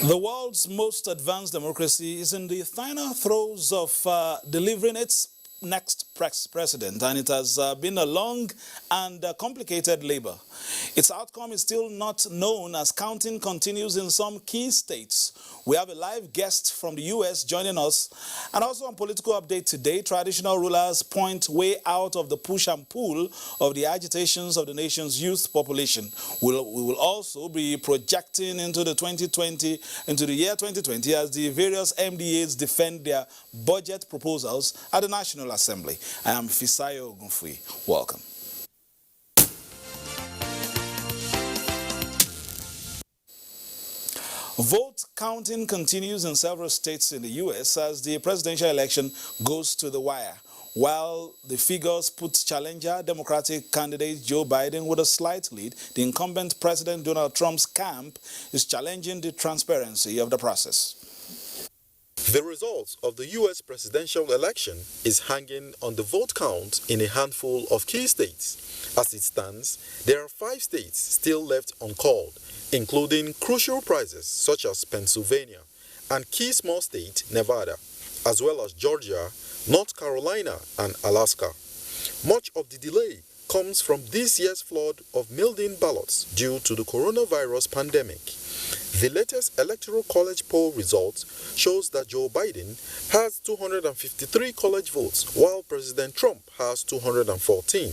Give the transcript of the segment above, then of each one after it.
The world's most advanced democracy is in the final throes of delivering its next president, and it has been a long and complicated labor. Its outcome is still not known as counting continues in some key states. We have a live guest from the U.S. joining us, and also on Political Update today, traditional rulers point way out of the push and pull of the agitations of the nation's youth population. We will also be projecting into the year 2020 as the various MDAs defend their budget proposals at the National Assembly. I am Fisayo Ogunfui. Welcome. Vote counting continues in several states in the U.S. as the presidential election goes to the wire. While the figures put challenger Democratic candidate Joe Biden with a slight lead, the incumbent President Donald Trump's camp is challenging the transparency of the process. The results of the U.S. presidential election is hanging on the vote count in a handful of key states. As it stands, there are 5 states still left uncalled, including crucial prizes such as Pennsylvania and key small state Nevada, as well as Georgia, North Carolina, and Alaska. Much of the delay comes from this year's flood of mailed-in ballots due to the coronavirus pandemic. The latest Electoral College poll results shows that Joe Biden has 253 college votes, while President Trump has 214.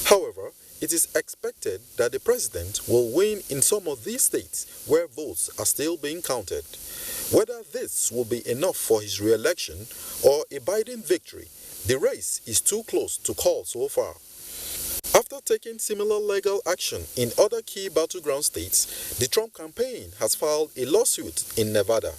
However, it is expected that the president will win in some of these states where votes are still being counted. Whether this will be enough for his re-election or a Biden victory, the race is too close to call so far. After taking similar legal action in other key battleground states, the Trump campaign has filed a lawsuit in Nevada.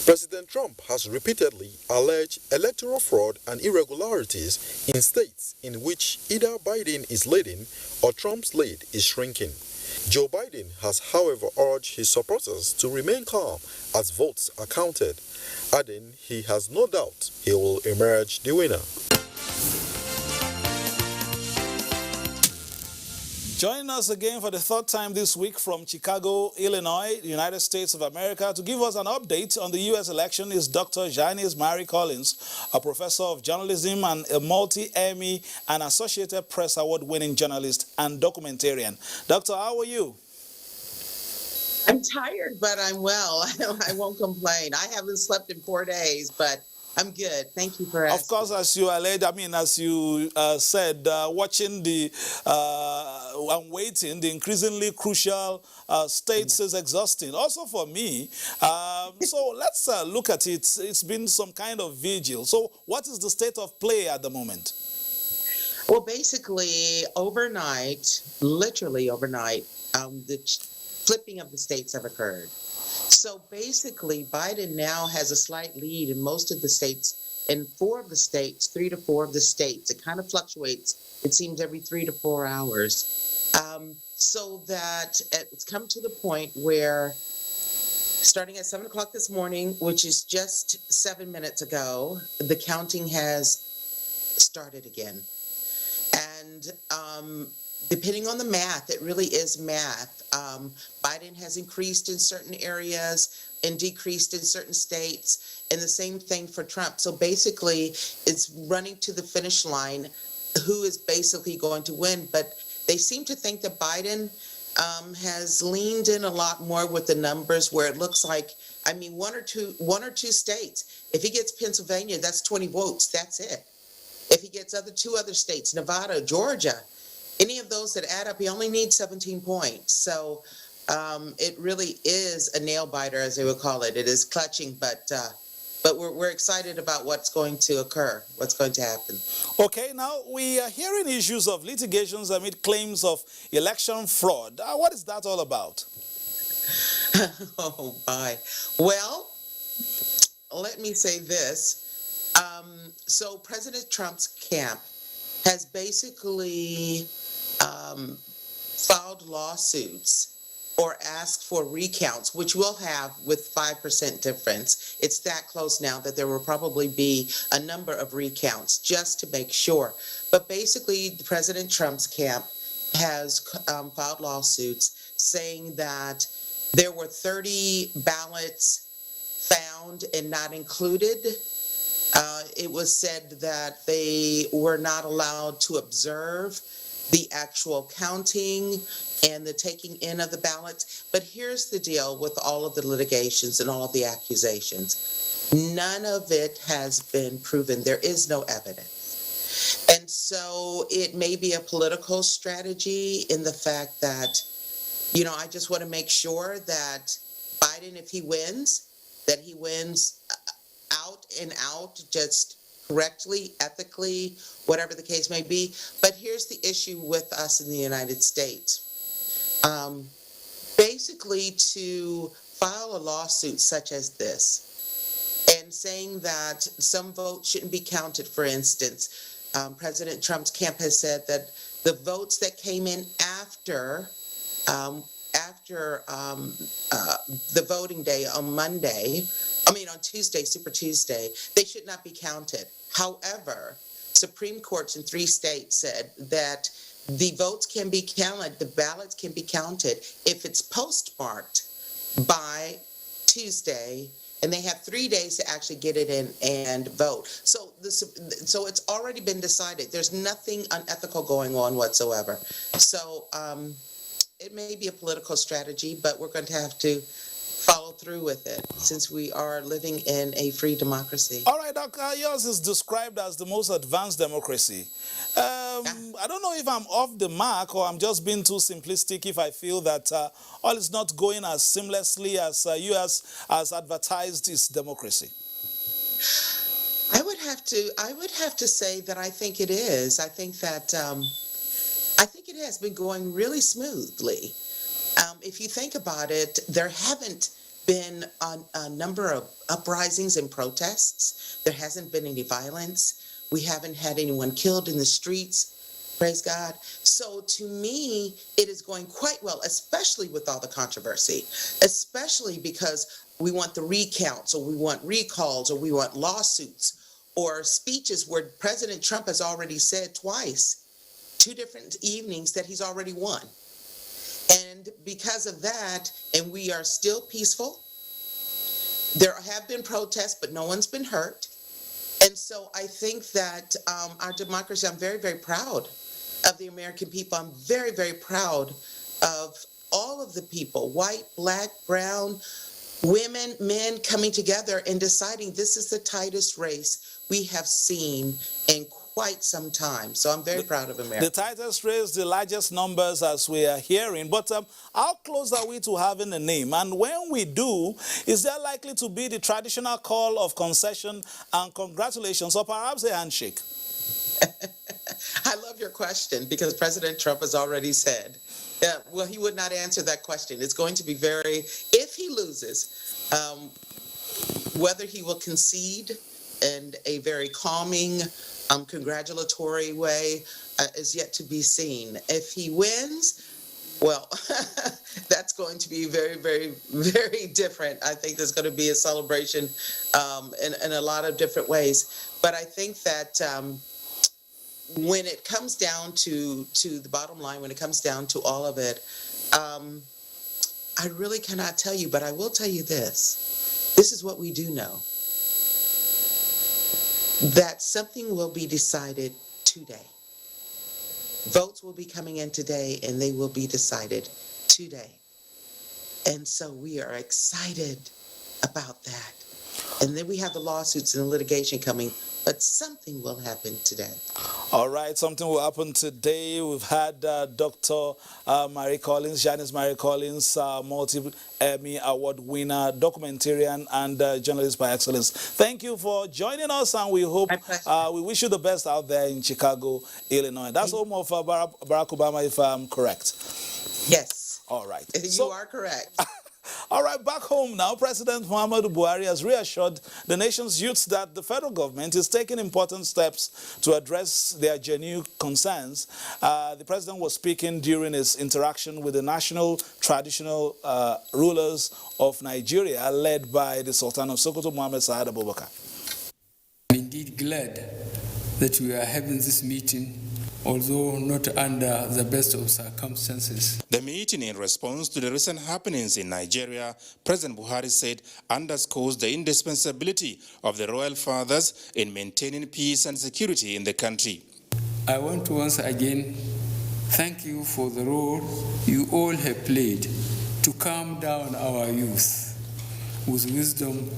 President Trump has repeatedly alleged electoral fraud and irregularities in states in which either Biden is leading or Trump's lead is shrinking. Joe Biden has, however, urged his supporters to remain calm as votes are counted, adding he has no doubt he will emerge the winner. Joining us again for the 3rd time this week from Chicago, Illinois, the United States of America, to give us an update on the U.S. election is Dr. Janice Marie Collins, a professor of journalism and a multi-Emmy and Associated Press Award-winning journalist and documentarian. Doctor, how are you? I'm tired, but I'm well. I won't complain. I haven't slept in 4 days, but I'm good. Thank you for asking. Of course, as you alleged, as you said, watching and waiting, the increasingly crucial states is exhausting. Also for me. So let's look at it. It's been some kind of vigil. So what is the state of play at the moment? Well, basically, overnight, literally overnight, the flipping of the states have occurred. So basically, Biden now has a slight lead in most of the states, in 4 of the states, 3 to 4 of the states. It kind of fluctuates, it seems, every 3 to 4 hours. So that it's come to the point where, starting at 7 o'clock this morning, which is just 7 minutes ago, the counting has started again. And depending on the math, it really is math. Biden has increased in certain areas and decreased in certain states, and the same thing for Trump. So basically, it's running to the finish line, who is basically going to win. But they seem to think that Biden has leaned in a lot more with the numbers, where it looks like, one or two states. If he gets Pennsylvania, that's 20 votes. That's it. If he gets 2 other states, Nevada, Georgia, any of those that add up, he only needs 17 points. So it really is a nail biter, as they would call it. It is clutching, but we're excited about what's going to occur, what's going to happen. Okay, now we are hearing issues of litigations amid claims of election fraud. What is that all about? Oh, my. Well, let me say this. So President Trump's camp has basically filed lawsuits or asked for recounts, which we'll have with 5% difference. It's that close now that there will probably be a number of recounts just to make sure. But basically, President Trump's camp has filed lawsuits saying that There were 30 ballots found and not included. It was said that they were not allowed to observe the actual counting and the taking in of the ballots. But here's the deal with all of the litigations and all of the accusations. None of it has been proven. There is no evidence. And so it may be a political strategy in the fact that, I just want to make sure that Biden, if he wins, that he wins out and out, just correctly, ethically, whatever the case may be. But here's the issue with us in the United States. Basically, to file a lawsuit such as this and saying that some votes shouldn't be counted, for instance, President Trump's camp has said that the votes that came in after the voting day on Tuesday, Super Tuesday, they should not be counted. However, Supreme Courts in 3 states said that the votes can be counted, the ballots can be counted if it's postmarked by Tuesday, and they have 3 days to actually get it in and vote. So it's already been decided. There's nothing unethical going on whatsoever. So it may be a political strategy, but we're going to have to follow through with it since we are living in a free democracy. All right, Doc, yours is described as the most advanced democracy. I don't know if I'm off the mark or I'm just being too simplistic if I feel that all is not going as seamlessly as U.S. has advertised its democracy. I would have to say that I think it is. I think that I think it has been going really smoothly. If you think about it, there haven't been a number of uprisings and protests. There hasn't been any violence. We haven't had anyone killed in the streets, praise God. So to me, it is going quite well, especially with all the controversy, especially because we want the recounts, or we want recalls, or we want lawsuits, or speeches where President Trump has already said twice, 2 different evenings, that he's already won. And because of that, and we are still peaceful, there have been protests, but no one's been hurt. And so I think that our democracy, I'm very, very proud of the American people. I'm very, very proud of all of the people, white, black, brown, women, men, coming together and deciding this is the tightest race we have seen in quite some time. So I'm very proud of America. The tightest race, the largest numbers as we are hearing. But how close are we to having a name? And when we do, is there likely to be the traditional call of concession and congratulations, or perhaps a handshake? I love your question, because President Trump has already said, well, he would not answer that question. It's going to be if he loses, whether he will concede in a very calming, congratulatory way is yet to be seen. If he wins, well, that's going to be very, very, very different. I think there's going to be a celebration in a lot of different ways. But I think that when it comes down to the bottom line, when it comes down to all of it, I really cannot tell you, but I will tell you this. This is what we do know. That something will be decided today. Votes will be coming in today, and they will be decided today. And so we are excited about that. And then we have the lawsuits and the litigation coming, but something will happen today. All right, something will happen today. We've had Dr. Marie Collins, Janice Marie Collins, multi-Emmy Award winner, documentarian, and journalist by excellence. Thank you for joining us, and we hope, we wish you the best out there in Chicago, Illinois. That's home of Barack Obama, if I'm correct. Yes. All right. You are correct. All right, back home now, President Muhammadu Buhari has reassured the nation's youths that the federal government is taking important steps to address their genuine concerns. The president was speaking during his interaction with the national traditional rulers of Nigeria, led by the Sultan of Sokoto, Mohammed Saad Abubakar. I'm indeed glad that we are having this meeting although not under the best of circumstances. The meeting, in response to the recent happenings in Nigeria, President Buhari said underscores the indispensability of the royal fathers in maintaining peace and security in the country. I want to once again thank you for the role you all have played to calm down our youth with wisdom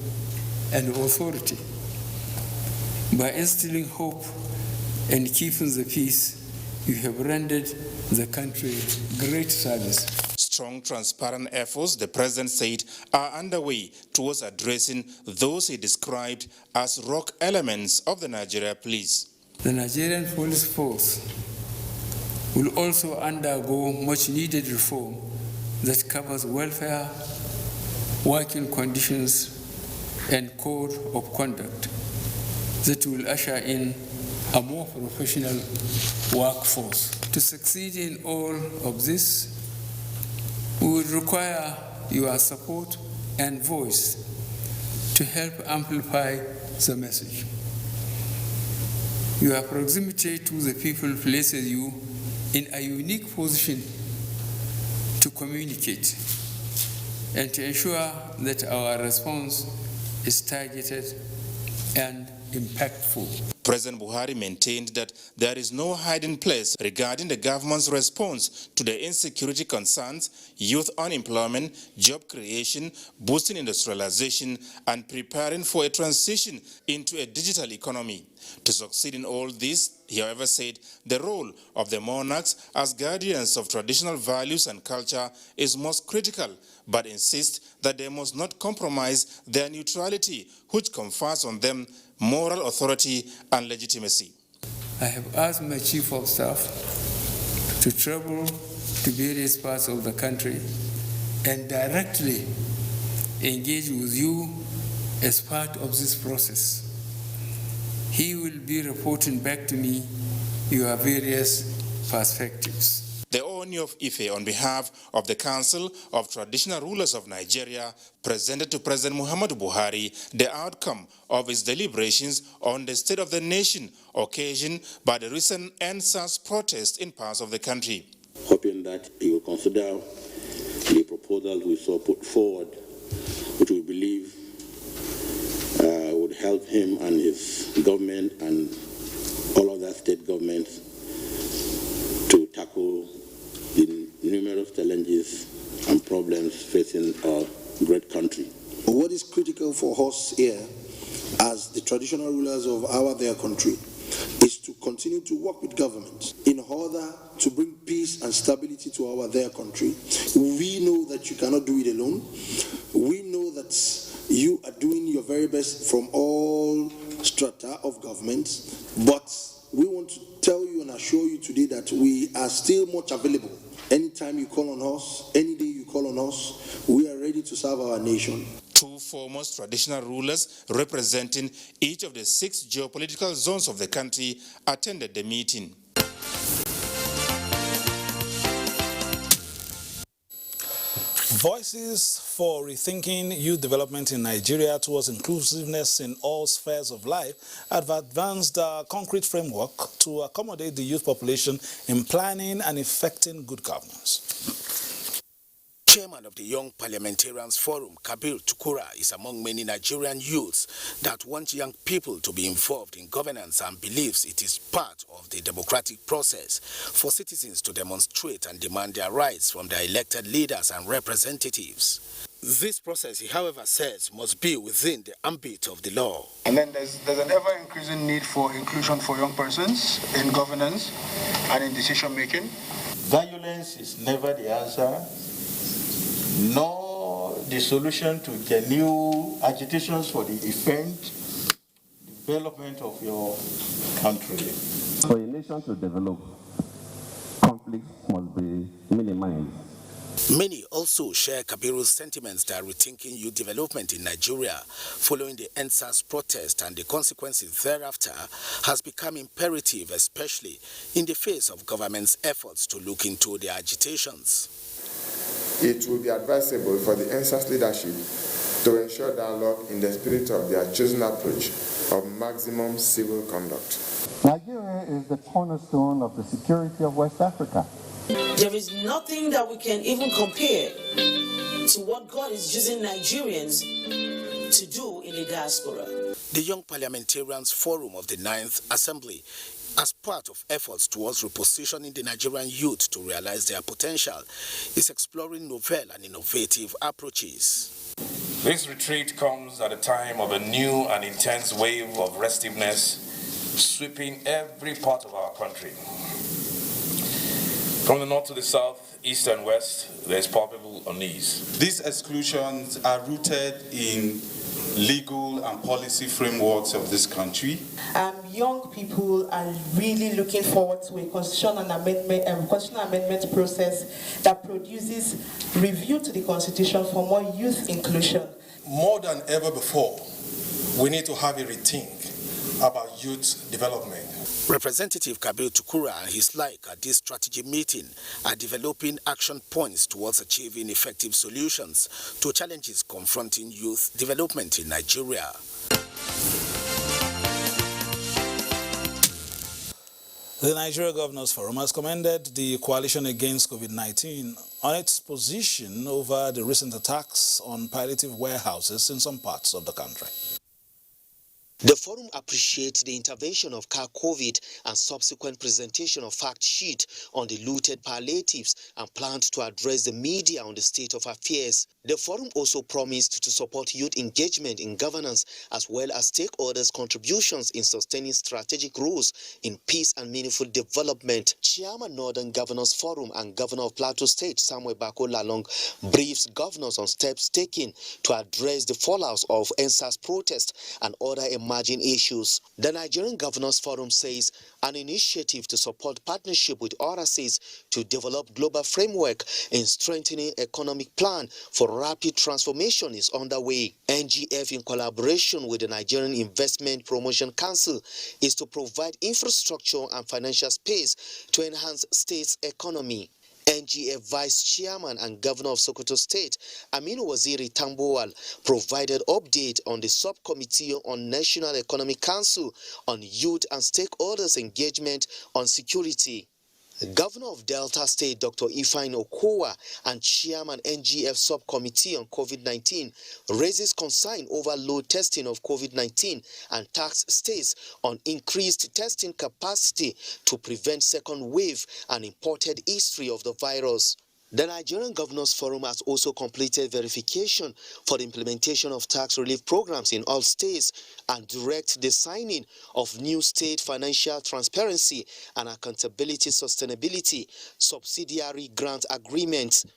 and authority. By instilling hope and keeping the peace, you have rendered the country great service. Strong, transparent efforts, the president said, are underway towards addressing those he described as rogue elements of the Nigeria police. The Nigerian police force will also undergo much needed reform that covers welfare, working conditions, and code of conduct that will usher in a more professional workforce. To succeed in all of this, we would require your support and voice to help amplify the message. Your proximity to the people places you in a unique position to communicate and to ensure that our response is targeted and impactful. President Buhari maintained that there is no hiding place regarding the government's response to the insecurity concerns, youth unemployment, job creation, boosting industrialization, and preparing for a transition into a digital economy. To succeed in all this, he however said the role of the monarchs as guardians of traditional values and culture is most critical, but insists that they must not compromise their neutrality, which confers on them moral authority and legitimacy. I have asked my chief of staff to travel to various parts of the country and directly engage with you as part of this process. He will be reporting back to me your various perspectives. The Ooni of Ife, on behalf of the Council of Traditional Rulers of Nigeria, presented to President Muhammadu Buhari the outcome of his deliberations on the state of the nation occasioned by the recent NSAS protest in parts of the country. Hoping that he will consider the proposals we saw put forward, which we believe would help him and his government and all other state governments to tackle the numerous challenges and problems facing our great country. What is critical for us here as the traditional rulers of their country is to continue to work with government in order to bring peace and stability to their country. We know that you cannot do it alone. We know that you are doing your very best from all strata of government, but we want to tell you and assure you today that we are still much available. Anytime you call on us, any day you call on us, we are ready to serve our nation. Two foremost traditional rulers representing each of the 6 geopolitical zones of the country attended the meeting. Voices for rethinking youth development in Nigeria towards inclusiveness in all spheres of life have advanced a concrete framework to accommodate the youth population in planning and effecting good governance. Chairman of the Young Parliamentarians Forum, Kabir Tukura, is among many Nigerian youths that want young people to be involved in governance and believes it is part of the democratic process for citizens to demonstrate and demand their rights from their elected leaders and representatives. This process, he however says, must be within the ambit of the law. And then there's an ever-increasing need for inclusion for young persons in governance and in decision-making. Violence is never the answer, nor the solution to the new agitations for the development of your country. For a nation to develop, conflicts must be minimized. Many also share Kabiru's sentiments that rethinking youth development in Nigeria following the NSAS protest and the consequences thereafter has become imperative, especially in the face of government's efforts to look into the agitations. It would be advisable for the NSAS leadership to ensure dialogue in the spirit of their chosen approach of maximum civil conduct. Nigeria is the cornerstone of the security of West Africa. There is nothing that we can even compare to what God is using Nigerians to do in the diaspora. The Young Parliamentarians Forum of the 9th Assembly, as part of efforts towards repositioning the Nigerian youth to realize their potential, is exploring novel and innovative approaches. This retreat comes at a time of a new and intense wave of restiveness sweeping every part of our country. From the north to the south, east and west, there is palpable unease. These exclusions are rooted in legal and policy frameworks of this country. Young people are really looking forward to a constitutional amendment process that produces review to the Constitution for more youth inclusion. More than ever before, we need to have a rethink about youth development. Representative Kabir Tukura and his like at this strategy meeting are developing action points towards achieving effective solutions to challenges confronting youth development in Nigeria. The Nigeria Governors Forum has commended the coalition against COVID-19 on its position over the recent attacks on palliative warehouses in some parts of the country. The forum appreciates the intervention of COVID and subsequent presentation of fact sheet on the looted palliatives and planned to address the media on the state of affairs. The forum also promised to support youth engagement in governance as well as stakeholders' contributions in sustaining strategic roles in peace and meaningful development. Chairman Northern Governors Forum and Governor of Plateau State Samuel Bako Lalong briefs governors on steps taken to address the fallout of NSAS protest and other emerging issues. The Nigerian Governors Forum says an initiative to support partnership with RSAs to develop global framework in strengthening economic plan for rapid transformation is underway. NGF, in collaboration with the Nigerian Investment Promotion Council, is to provide infrastructure and financial space to enhance state's economy. NGF Vice Chairman and Governor of Sokoto State, Aminu Waziri Tambuwal, provided update on the Subcommittee on National Economic Council on Youth and Stakeholders Engagement on Security. Governor of Delta State, Dr. Ifeanyi Okowa, and Chairman NGF Subcommittee on COVID-19 raises concern over low testing of COVID-19 and tasked states on increased testing capacity to prevent second wave and imported history of the virus. The Nigerian Governors Forum has also completed verification for the implementation of tax relief programs in all states and direct the signing of new state financial transparency and accountability sustainability subsidiary grant agreements.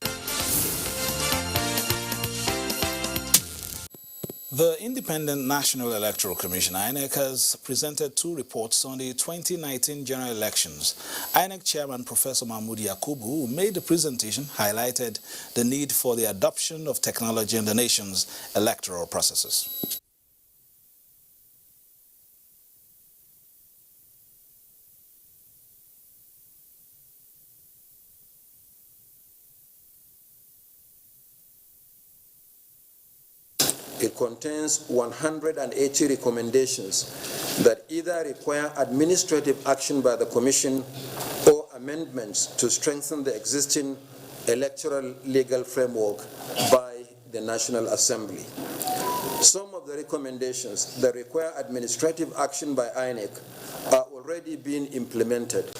The Independent National Electoral Commission, INEC, has presented 2 reports on the 2019 general elections. INEC Chairman Professor Mahmoud Yakubu, who made the presentation, highlighted the need for the adoption of technology in the nation's electoral processes. It contains 180 recommendations that either require administrative action by the Commission or amendments to strengthen the existing electoral legal framework by the National Assembly. Some of the recommendations that require administrative action by INEC are already being implemented,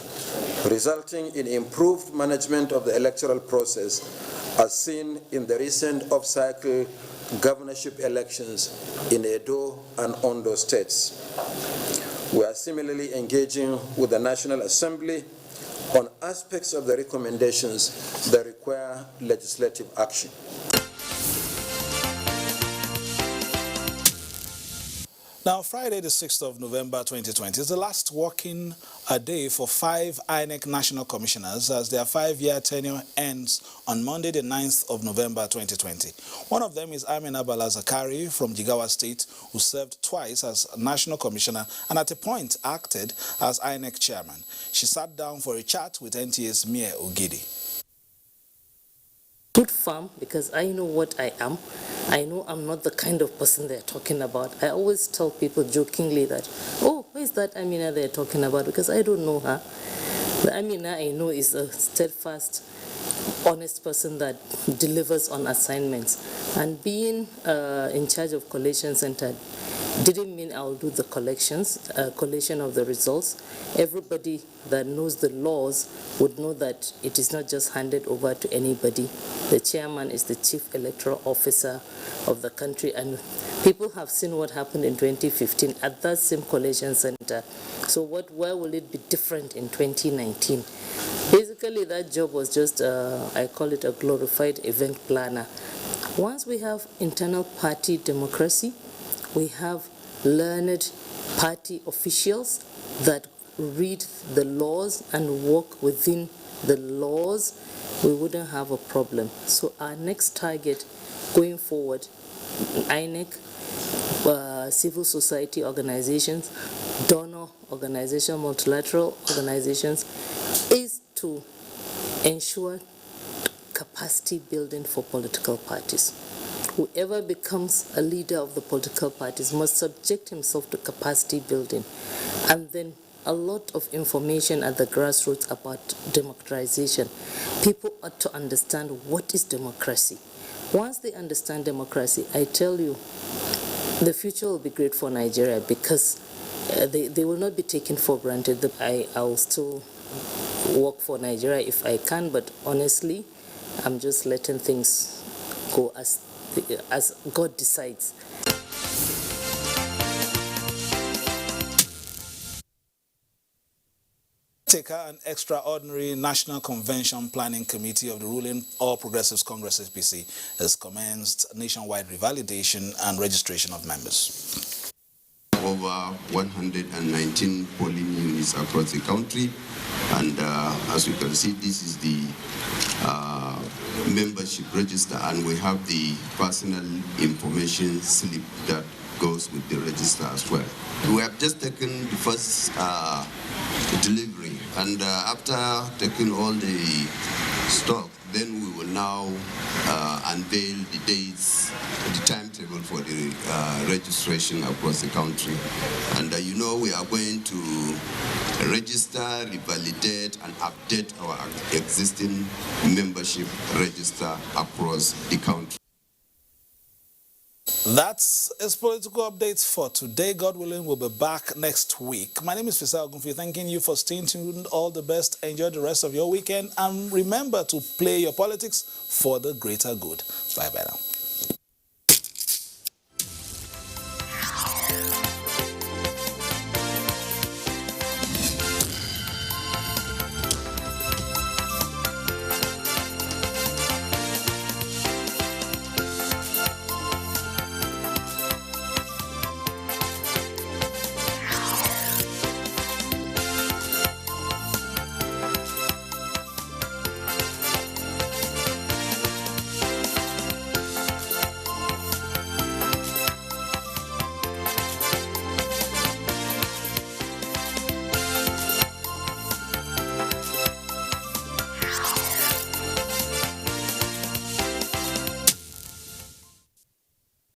resulting in improved management of the electoral process as seen in the recent off-cycle governorship elections in Edo and Ondo states. We are similarly engaging with the National Assembly on aspects of the recommendations that require legislative action. Now, Friday, the 6th of November 2020 is the last working day for 5 INEC national commissioners as their 5-year tenure ends on Monday, the 9th of November 2020. One of them is Amina Bala Zakari from Jigawa State, who served twice as national commissioner and at a point acted as INEC chairman. She sat down for a chat with NTA's Mia Ogidi. stood firm because I know what I am. I know I'm not the kind of person they're talking about. I always tell people jokingly that, oh, who is that Amina they're talking about? Because I don't know her. The Amina I know is a steadfast, honest person that delivers on assignments. And being in charge of collation center didn't mean I'll do the collation of the results. Everybody that knows the laws would know that it is not just handed over to anybody. The chairman is the chief electoral officer of the country, and people have seen what happened in 2015 at that same collation center. So where will it be different in 2019? Basically, that job was just, I call it a glorified event planner. Once we have internal party democracy, we have learned party officials that read the laws and work within the laws, we wouldn't have a problem. So our next target going forward, INEC, civil society organizations, donor organizations, multilateral organizations, is to ensure capacity building for political parties. Whoever becomes a leader of the political parties must subject himself to capacity building, and then a lot of information at the grassroots about democratization. People ought to understand what is democracy. Once they understand democracy, I tell you, the future will be great for Nigeria, because they will not be taken for granted. I will still work for Nigeria if I can, but honestly, I'm just letting things go as God decides. An extraordinary National Convention Planning Committee of the ruling All Progressives Congress (APC) has commenced nationwide revalidation and registration of members. Over 119 polling units across the country, and as you can see, this is the membership register, and we have the personal information slip that goes with the register as well. We have just taken the first delivery, and after taking all the stock, then we will now unveil the dates, the timetable for the registration across the country. And you know, we are going to register, revalidate, and update our existing membership register across the country. That's its political updates for today. God willing, we'll be back next week. My name is Fisal Gunfi, thanking you for staying tuned. All the best. Enjoy the rest of your weekend. And remember to play your politics for the greater good. Bye-bye now.